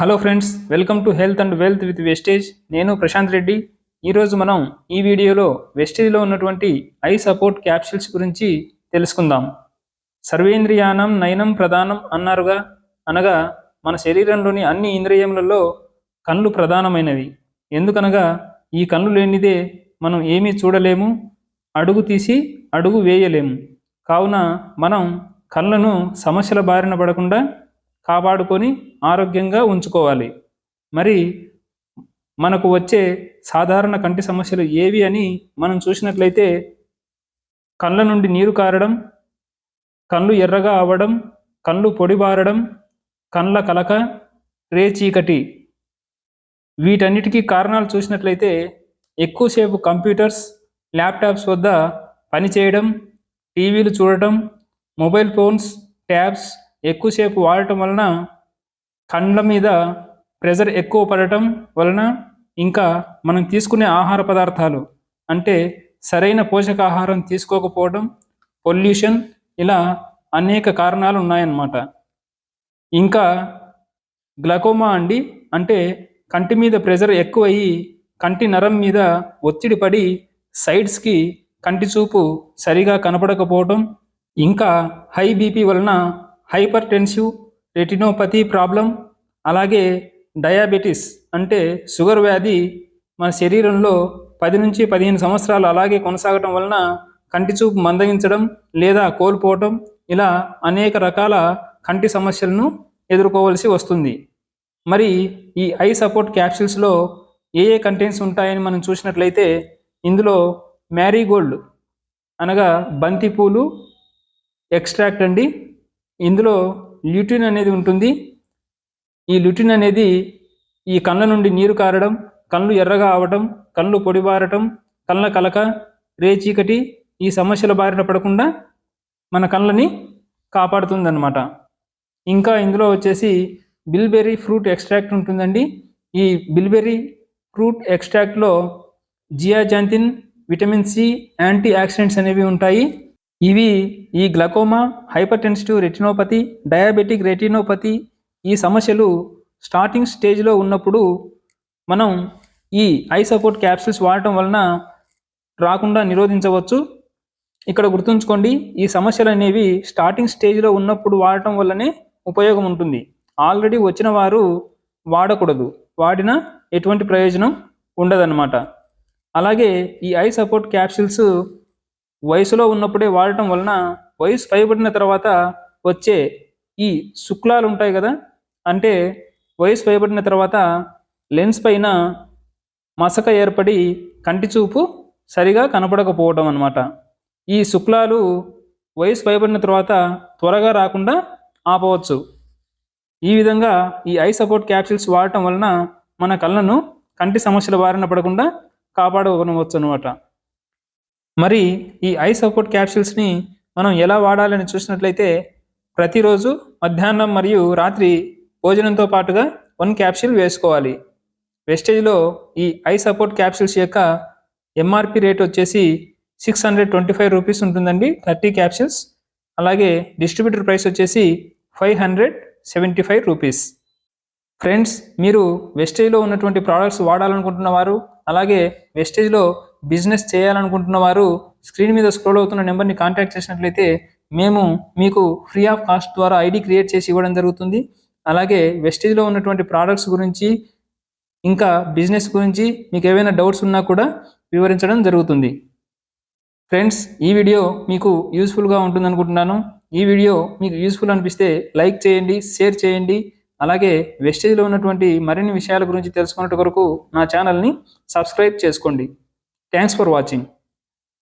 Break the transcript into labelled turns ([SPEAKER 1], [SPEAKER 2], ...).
[SPEAKER 1] Hello friends, welcome to health and wealth with Vestige. నేను ప్రశాంత్ రెడ్డి. ఈరోజు మనం ఈ వీడియోలో వెస్టేజ్లో ఉన్నటువంటి ఐ సపోర్ట్ క్యాప్సిల్స్ గురించి తెలుసుకుందాం. సర్వేంద్రియానం నయనం ప్రధానం అన్నారుగా, అనగా మన శరీరంలోని అన్ని ఇంద్రియములలో కళ్ళు ప్రధానమైనవి. ఎందుకనగా ఈ కళ్ళు లేనిదే మనం ఏమీ చూడలేము, అడుగు తీసి అడుగు వేయలేము. కావున మనం కళ్ళను సమస్యల బారిన పడకుండా కాపాడుకొని ఆరోగ్యంగా ఉంచుకోవాలి. మరి మనకు వచ్చే సాధారణ కంటి సమస్యలు ఏవి అని మనం చూసినట్లయితే, కళ్ళ నుండి నీరు కారడం, కళ్ళు ఎర్రగా అవ్వడం, కళ్ళు పొడిబారడం, కళ్ళ కలక, రేచీకటి. వీటన్నిటికీ కారణాలు చూసినట్లయితే, ఎక్కువసేపు కంప్యూటర్స్, ల్యాప్టాప్స్ వద్ద పనిచేయడం, టీవీలు చూడటం, మొబైల్ ఫోన్స్, ట్యాబ్స్ ఎక్కువసేపు వాడటం వలన కళ్ళ మీద ప్రెజర్ ఎక్కువ పడటం వలన, ఇంకా మనం తీసుకునే ఆహార పదార్థాలు అంటే సరైన పోషకాహారం తీసుకోకపోవడం, పొల్యూషన్, ఇలా అనేక కారణాలు ఉన్నాయన్నమాట. ఇంకా గ్లకోమా అంటే కంటి మీద ప్రెజర్ ఎక్కువయ్యి కంటి నరం మీద ఒత్తిడి పడి సైడ్స్కి కంటి చూపు సరిగా కనపడకపోవడం, ఇంకా హై బీపీ వలన హైపర్ టెన్సివ్ రెటినోపతి ప్రాబ్లం, అలాగే డయాబెటీస్ అంటే షుగర్ వ్యాధి మన శరీరంలో 10 నుంచి 15 సంవత్సరాలు అలాగే కొనసాగటం వలన కంటి చూపు మందగించడం లేదా కోల్పోవటం, ఇలా అనేక రకాల కంటి సమస్యలను ఎదుర్కోవాల్సి వస్తుంది. మరి ఈ ఐ సపోర్ట్ క్యాప్సిల్స్లో ఏ కంటెంట్స్ ఉంటాయని మనం చూసినట్లయితే, ఇందులో మ్యారీగోల్డ్ అనగా బంతిపూలు ఎక్స్ట్రాక్ట్ ఇందులో ల్యూటిన్ అనేది ఉంటుంది. ఈ ల్యూటిన్ అనేది ఈ కళ్ళ నుండి నీరు కారడం, కళ్ళు ఎర్రగా అవటం, కళ్ళు పొడిబారటం, కళ్ళ కలక, రేచీకటి ఈ సమస్యల బారిన పడకుండా మన కళ్ళని కాపాడుతుందన్నమాట. ఇంకా ఇందులో వచ్చేసి బిల్బెర్రీ ఫ్రూట్ ఎక్స్ట్రాక్ట్ ఉంటుందండి. ఈ బిల్బెర్రీ ఫ్రూట్ ఎక్స్ట్రాక్ట్లో zeaxanthin, vitamin C, antioxidants అనేవి ఉంటాయి. ఇవి ఈ glaucoma, hypertensive retinopathy, diabetic retinopathy ఈ సమస్యలు స్టార్టింగ్ స్టేజ్లో ఉన్నప్పుడు మనం ఈ ఐ సపోర్ట్ క్యాప్సిల్స్ వాడటం వలన రాకుండా నిరోధించవచ్చు. ఇక్కడ గుర్తుంచుకోండి, ఈ సమస్యలు అనేవి స్టార్టింగ్ స్టేజ్లో ఉన్నప్పుడు వాడటం వల్లనే ఉపయోగం ఉంటుంది. ఆల్రెడీ వచ్చిన వారు వాడకూడదు, వాడినా ఎటువంటి ప్రయోజనం ఉండదన్నమాట. అలాగే ఈ ఐ సపోర్ట్ క్యాప్సిల్స్ వయసులో ఉన్నప్పుడే వాడటం వలన వయసు పైబడిన తర్వాత వచ్చే ఈ శుక్లాలు ఉంటాయి కదా, అంటే వయసు పైబడిన తర్వాత లెన్స్ పైన మసక ఏర్పడి కంటి చూపు సరిగా కనపడకపోవడం అన్నమాట. ఈ శుక్లాలు వయసు పైబడిన తర్వాత త్వరగా రాకుండా ఆపవచ్చు. ఈ విధంగా ఈ ఐ సపోర్ట్ క్యాప్సిల్స్ వాడటం వలన మన కళ్ళను కంటి సమస్యల బారిన పడకుండా కాపాడుకోవచ్చు అన్నమాట. మరి ఈ ఐ సపోర్ట్ క్యాప్సిల్స్ని మనం ఎలా వాడాలని చూసినట్లయితే, ప్రతిరోజు మధ్యాహ్నం మరియు రాత్రి భోజనంతో పాటుగా 1 క్యాప్సిల్ వేసుకోవాలి. వెస్టేజ్లో ఈ ఐ సపోర్ట్ క్యాప్సిల్స్ యొక్క ఎంఆర్పి రేట్ వచ్చేసి 625 రూపీస్ ఉంటుందండి, 30 క్యాప్సిల్స్. అలాగే డిస్ట్రిబ్యూటర్ ప్రైస్ వచ్చేసి 575 రూపీస్. ఫ్రెండ్స్, మీరు వెస్టేజ్లో ఉన్నటువంటి ప్రోడక్ట్స్ వాడాలనుకుంటున్న వారు, అలాగే వెస్టేజ్లో బిజినెస్ చేయాలనుకుంటున్న వారు స్క్రీన్ మీద స్క్రోల్ అవుతున్న నెంబర్ని కాంటాక్ట్ చేసినట్లయితే మేము మీకు ఫ్రీ ఆఫ్ కాస్ట్ ద్వారా ఐడి క్రియేట్ చేసి ఇవ్వడం జరుగుతుంది. అలాగే వెస్టేజ్లో ఉన్నటువంటి ప్రోడక్ట్స్ గురించి, ఇంకా బిజినెస్ గురించి మీకు ఏవైనా డౌట్స్ ఉన్నా కూడా వివరించడం జరుగుతుంది. ఫ్రెండ్స్, ఈ వీడియో మీకు యూస్ఫుల్గా ఉంటుంది అనుకుంటున్నాను. ఈ వీడియో మీకు యూస్ఫుల్ అనిపిస్తే లైక్ చేయండి, షేర్ చేయండి. అలాగే వెస్టేజ్లో ఉన్నటువంటి మరిన్ని విషయాల గురించి తెలుసుకున్నట్టు కొరకు నా ఛానల్ని సబ్స్క్రైబ్ చేసుకోండి. Thanks for watching.